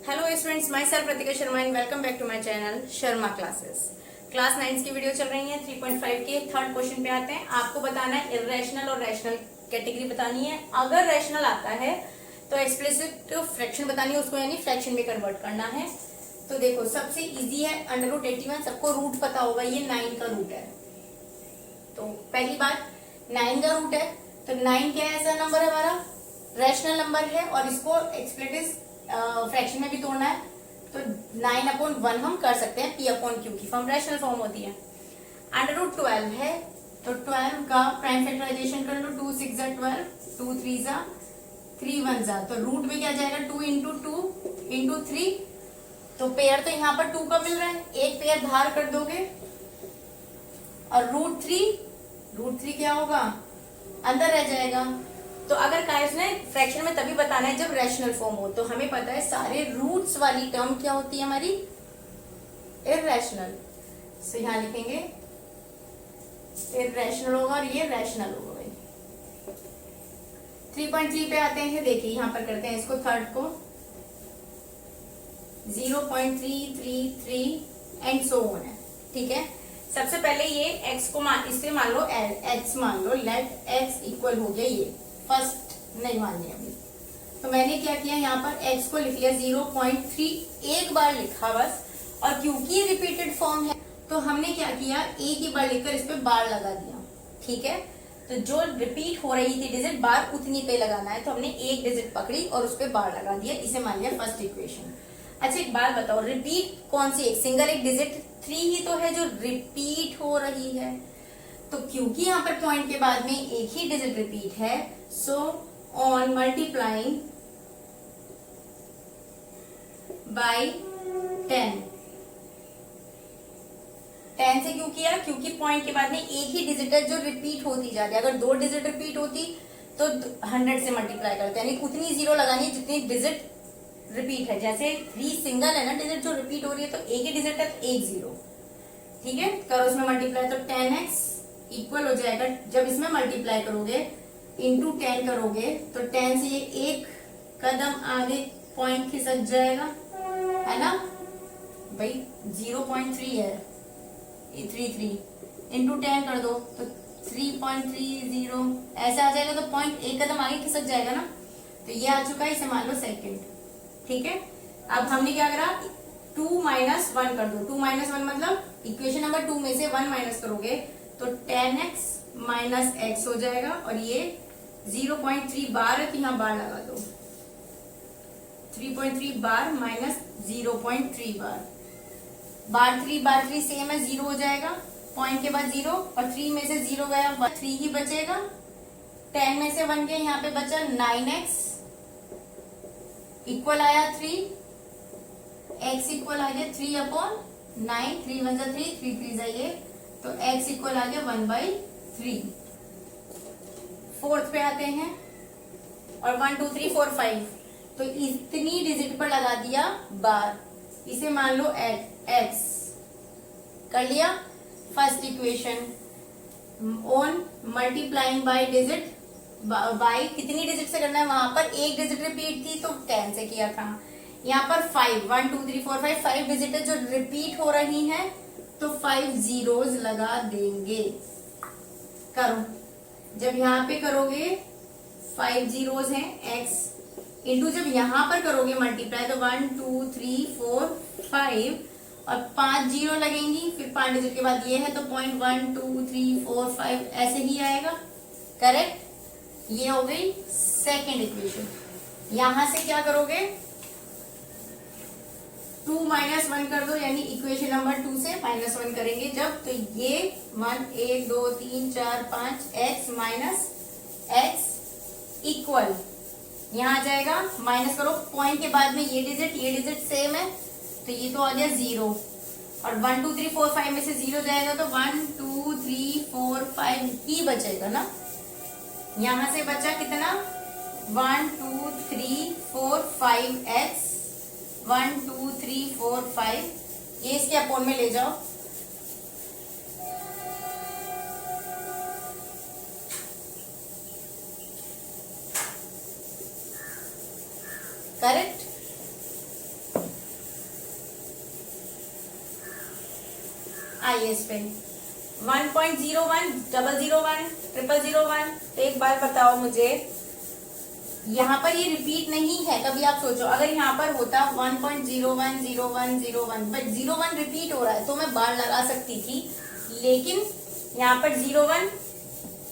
Hello students, myself Pratika Sharma and welcome back to my channel Sharma classes. Class 9 की video चल रही है। 3.5 के थर्ड क्वेश्चन पे आते हैं। आपको बताना है इरेशनल और रैशनल कैटेगरी बतानी है। अगर रैशनल आता है तो एक्सप्लिसिट फ्रैक्शन बतानी है, उसको यानी फ्रैक्शन में कन्वर्ट करना है। तो देखो सबसे इजी है √81। सबको रूट पता होगा, ये 9 का रूट है। तो पहली बात 9 का रूट है, तो 9 क्या है? ऐसा नंबर है हमारा, रैशनल नंबर है और इसको एक्सप्लिसिट फ्रैक्शन में भी तोड़ना है। तो 9/1 हम कर सकते हैं, P/Q की फॉर्म रैशनल फॉर्म होती है। √12 है, तो 12 का प्राइम फैक्टराइजेशन कर लो। 2 6 12, 2 3 3 1 तो रूट में क्या जाएगा? 2 इंटू 2 इंटू 3। तो पेयर तो यहाँ पर 2 का मिल रहा है, एक पेयर बाहर कर दोगे और √3 क्या होगा? अंदर रह जाएगा। तो अगर गाइस ने फ्रैक्शन में तभी बताना है जब रैशनल फॉर्म हो। तो हमें पता है सारे रूट्स वाली टर्म क्या होती है हमारी? इररेशनल। सो यहां लिखेंगे इररेशनल होगा और ये रैशनल होगा भाई। 3.3 पे आते हैं। देखिए यहां पर करते हैं इसको, थर्ड को 0.333 एंड सो ऑन है। ठीक है, सबसे पहले ये x को इसे मान लो x मान लो, लेट x इक्वल हो गया ये फर्स्ट, नहीं माननी अभी। तो मैंने क्या किया, यहाँ पर x को लिख लिया 0.3, एक बार लिखा बस। और क्योंकि ये रिपीटेड फॉर्म है तो हमने क्या किया, एक ही बार लिखकर इस पे बार लगा दिया। ठीक है, तो जो रिपीट हो रही थी डिजिट बार उतनी पे लगाना है, तो हमने एक डिजिट पकड़ी और उस पर बार लगा दिया। इसे मान लिया फर्स्ट इक्वेशन। अच्छा एक बात बताओ, रिपीट कौन सी? एक सिंगल एक डिजिट 3 ही तो है जो रिपीट हो रही है। तो क्योंकि यहाँ पर पॉइंट के बाद में एक ही डिजिट रिपीट है, सो ऑन मल्टीप्लाइंग बाय 10 से क्यों किया? क्योंकि पॉइंट के बाद में एक ही डिजिट है जो रिपीट होती जा रही है। अगर 2 डिजिट रिपीट होती तो 100 से मल्टीप्लाई करते हैं, यानी उतनी जीरो लगानी है जितनी डिजिट रिपीट है। जैसे 3 सिंगल है ना डिजिट जो रिपीट हो रही है, तो एक ही डिजिट है तो एक जीरो। ठीक है, करो इसमें मल्टीप्लाई, तो 10x इक्वल हो जाएगा, जब इसमें मल्टीप्लाई करोगे इंटू 10 करोगे तो 10 से ये एक कदम आगे पॉइंट खिसक जाएगा, है ना भाई? 0.3 है, 33 इंटू 10 कर दो तो 3.30 ऐसे आ जाएगा। तो पॉइंट एक कदम आगे खिसक जाएगा ना। तो ये आ चुका है, इसे मान लो सेकंड। ठीक है, अब हमने क्या करा, 2 - 1 कर दो। 2 - 1 मतलब इक्वेशन नंबर 2 में से 1 माइनस करोगे तो 10x माइनस x हो जाएगा। और ये 0.3 बार है तो यहाँ बार लगा दो, 3.3 बार माइनस 0.3 बार। बार 3 सेम है, 0 हो जाएगा। पॉइंट के बाद 0 और 3 में से 0 गया, 3 ही बचेगा। 10 में से 1 गया, यहाँ पे बचा 9x इक्वल आया 3, x इक्वल आ गया 3/9, 3 1 3, 3 3 ये, तो x इक्वल आ गया 1/3। फोर्थ पे आते हैं और 1 2 3 4 5, तो इतनी डिजिट पर लगा दिया बार। इसे मान लो x कर लिया first equation. On multiplying by digit, by कितनी डिजिट से करना है? वहां पर एक डिजिट रिपीट थी तो 10 से किया था। यहाँ पर 5 1 2 3 4 5 डिजिट है जो रिपीट हो रही हैं, तो 5 जीरोस लगा देंगे। करो, जब यहाँ पे करोगे 5 जीरोस हैं, x इंटू जब यहाँ पर करोगे मल्टीप्लाई तो 1 2 3 4 5 और 5 जीरो लगेंगी। फिर 5 डिजिट के बाद ये है तो 0.1 2 3 4 5 ऐसे ही आएगा। करेक्ट, ये हो गई सेकेंड इक्वेशन। यहां से क्या करोगे, 2 - 1 कर दो, यानी इक्वेशन नंबर 2 से -1 करेंगे जब, तो ये 1 2 3 4 5 x माइनस x इक्वल, यहां आ जाएगा। माइनस करो, पॉइंट के बाद में ये डिजिट सेम है तो ये तो आ गया 0। और 1 2 3 4 5 में से 0 जाएगा तो 1 2 3 4 5 ही बचेगा ना। यहां से बचा कितना, 1 2 3 4 5x, 1 2 3 4 5, ये इसके अपोन में ले जाओ। करेक्ट, आइए इस पे 1.01 001 0001। तो एक बार बताओ मुझे, यहाँ पर ये रिपीट नहीं है। कभी आप सोचो अगर यहाँ पर होता 1.010101 बट 01 रिपीट हो रहा है तो मैं बार लगा सकती थी, लेकिन यहाँ पर 01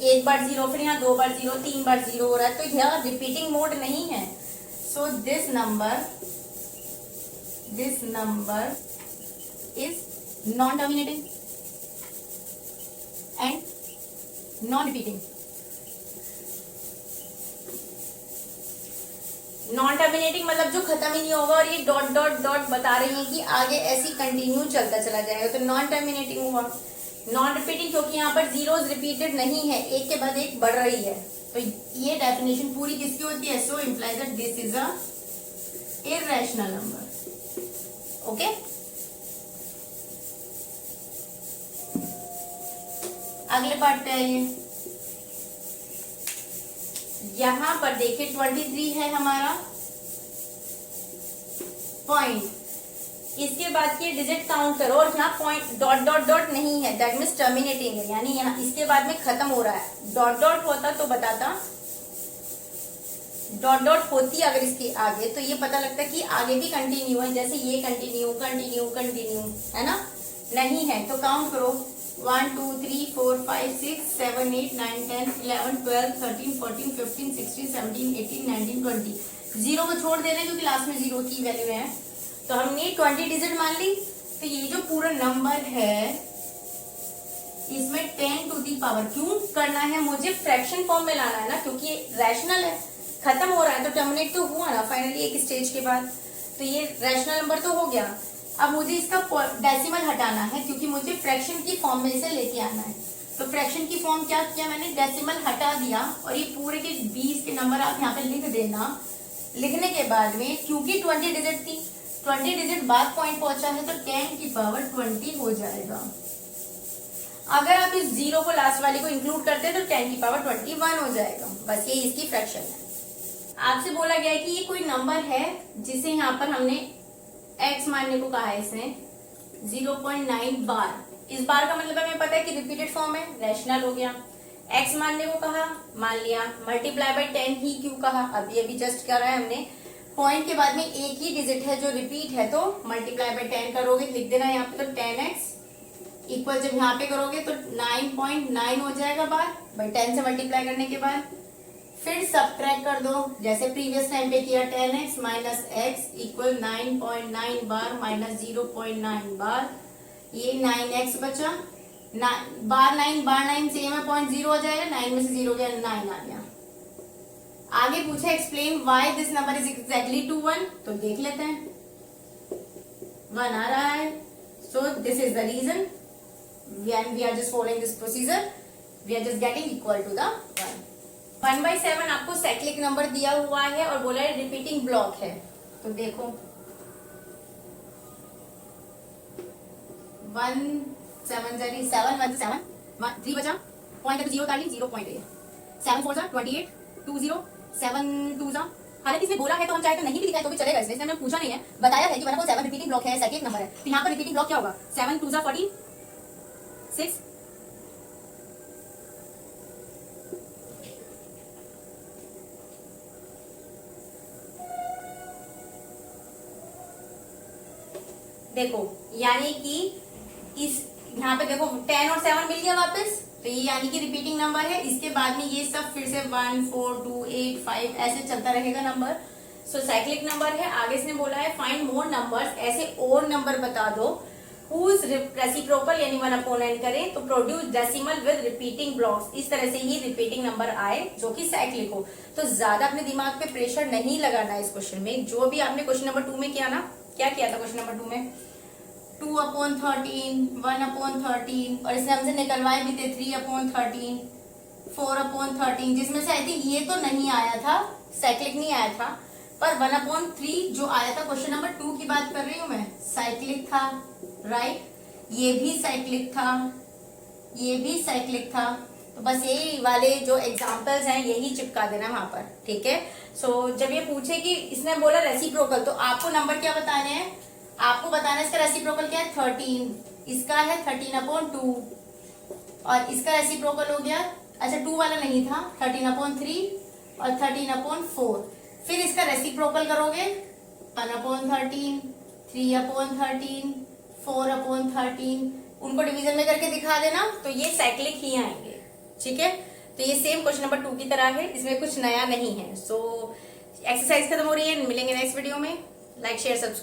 एक बार 0, फिर यहाँ 2 बार 0, 3 बार 0 हो रहा है, तो यह रिपीटिंग मोड नहीं है। So this number is non terminating and non repeating. Non terminating मतलब जो खत्म ही नहीं होगा, और ये डॉट डॉट डॉट बता रही है कि आगे ऐसी कंटिन्यू चलता चला जाएगा, तो नॉन टर्मिनेटिंग हुआ। नॉन रिपीटिंग क्योंकि यहाँ पर जीरोस रिपीटेड नहीं है, एक के बाद एक बढ़ रही है, तो ये डेफिनेशन पूरी किसकी होती है? So implies that this is a irrational number. Okay, अगले पार्ट पे आइए। यहां पर देखिए 23 है हमारा पॉइंट, इसके बाद की डिजिट काउंट करो, और यहाँ पॉइंट डॉट डॉट डॉट नहीं है, दैट मीन्स टर्मिनेटिंग है, यानी यहाँ इसके बाद में खत्म हो रहा है। डॉट डॉट होता तो बताता, डॉट डॉट होती अगर इसके आगे तो ये पता लगता कि आगे भी कंटिन्यू है, जैसे ये कंटिन्यू कंटिन्यू कंटिन्यू है ना, नहीं है। तो काउंट करो 1 2 3 4 5 6 7 8 9 10 11 12 13 14 15 16 17 18 19 20। जीरो को छोड़ दे रहे हैं क्योंकि लास्ट में जीरो की वैल्यू है, तो हमने 20 डिजिट मान ली। तो ये जो पूरा नंबर है इसमें 10 टू दी पावर क्यों करना है? मुझे फ्रैक्शन फॉर्म में लाना है ना, क्योंकि ये रैशनल है, खत्म हो रहा है तो टर्मिनेट तो हुआ ना फाइनली एक स्टेज के बाद, तो ये रैशनल नंबर तो हो गया। अब मुझे इसका डेसिमल हटाना है क्योंकि मुझे फ्रैक्शन की फॉर्म में इसे लेके आना है। तो फ्रैक्शन की फॉर्म क्या किया मैंने? डेसिमल हटा दिया, और ये पूरे के 20 के नंबर आप यहाँ पे लिख देना। लिखने के बाद में क्योंकि 20 डिजिट थी, 20 डिजिट बाद पॉइंट पहुंचा है, तो 10 की पावर 20 हो जाएगा। अगर आप इस जीरो को लास्ट वाली को इंक्लूड करते हैं तो 10 की पावर 21 हो जाएगा। बस ये इसकी फ्रैक्शन है। आपसे बोला गया है कि ये कोई नंबर है जिसे यहाँ पर हमने x मानने को कहा है, इसने 0.9 बार। इस बार का मतलब हमें पता है कि रिपीटेड फॉर्म है, रैशनल हो गया। x मानने को कहा, मान लिया। मल्टीप्लाई बाय 10 ही क्यों कहा? अभी जस्ट करा है हमने। पॉइंट के बाद में एक ही डिजिट है जो रिपीट है, तो मल्टीप्लाई बाय 10 करोगे, लिख देना यहाँ पे, तो 10x इक्वल जब यहाँ पे करोगे तो 9.9 हो जाएगा बार, बाई 10 से मल्टीप्लाई करने के बाद। फिर सब्ट्रैक्ट कर दो जैसे प्रीवियस टाइम पे किया, 10x माइनस x इक्वल 9.9 बार माइनस 0.9 बार, ये 9x बचा। बार 9 सेम है, 0.0 हो जाएगा, 9 में से 0 गया, 9 आ गया। आगे पूछा explain why this number is exactly to 1, तो देख लेते हैं। 1 आ रहा है, so this is the reason we are just following this procedure, we are just getting equal to the 1। 1/7 आपको साइक्लिक नंबर दिया हुआ है और बोला है रिपीटिंग ब्लॉक है, तो देखो 1 7 7 3 बचा, पॉइंट 0 काट ली, 0 पॉइंट है। 7 4 28 20 7 2 जा। हालांकि इसमें बोला है तो हम चाहे तो नहीं भी लिखा है तो भी चलेगा, इसलिए हमने पूछा नहीं है, बताया है कि 1/7 रिपीटिंग ब्लॉक है, साइक्लिक नंबर है। तो यहाँ पर रिपीटिंग ब्लॉक क्या होगा? 7 2 जा 14 6 देखो, यानी कि इस यहाँ पे देखो 10 और 7 मिल गया वापस, तो ये यानी कि रिपीटिंग नंबर है। इसके बाद में ये सब फिर से 1 4 2 8 5 ऐसे चलता रहेगा नंबर, सो साइक्लिक नंबर है। आगे इसने बोला है फाइंड मोर नंबर्स, ऐसे और नंबर बता दो हुज रेसिप्रोकल यानी 1/n करें तो produce decimal with repeating blocks, इस तरह से ही रिपीटिंग नंबर आए जो कि साइक्लिक हो। तो ज्यादा अपने दिमाग पे प्रेशर नहीं लगाना इस क्वेश्चन में। जो भी आपने क्वेश्चन नंबर 2 में किया ना, क्या किया था क्वेश्चन नंबर 2 में? 2/13 1/13, और इसने हमसे निकलवाए भी थे 3/13 4/13, जिसमें से आई थिंक ये तो नहीं आया था, साइक्लिक नहीं आया था, पर 1/3 जो आया था क्वेश्चन नंबर 2 की बात कर रही हूं मैं, साइक्लिक था, राइट। ये भी साइक्लिक था, ये भी साइक्लिक था। तो बस यही वाले जो एग्जाम्पल्स हैं यही चिपका देना वहां पर, ठीक है। सो जब ये पूछे कि इसने बोला रेसिप्रोकल, तो आपको नंबर क्या बताने हैं? आपको बताना है इसका रेसिप्रोकल क्या है 13, इसका है 13/2 और इसका रेसिप्रोकल हो गया, अच्छा 2 वाला नहीं था, 13/3 और 13/4। फिर इसका रेसिप्रोकल करोगे 1/13, 3/13, 4/13, उनको डिवीजन में करके दिखा देना तो ये साइक्लिक ही आएंगे। ठीक है, तो ये सेम क्वेश्चन नंबर 2 की तरह है, इसमें कुछ नया नहीं है। सो एक्सरसाइज खत्म हो रही है, मिलेंगे नेक्स्ट वीडियो में। Like share subscribe.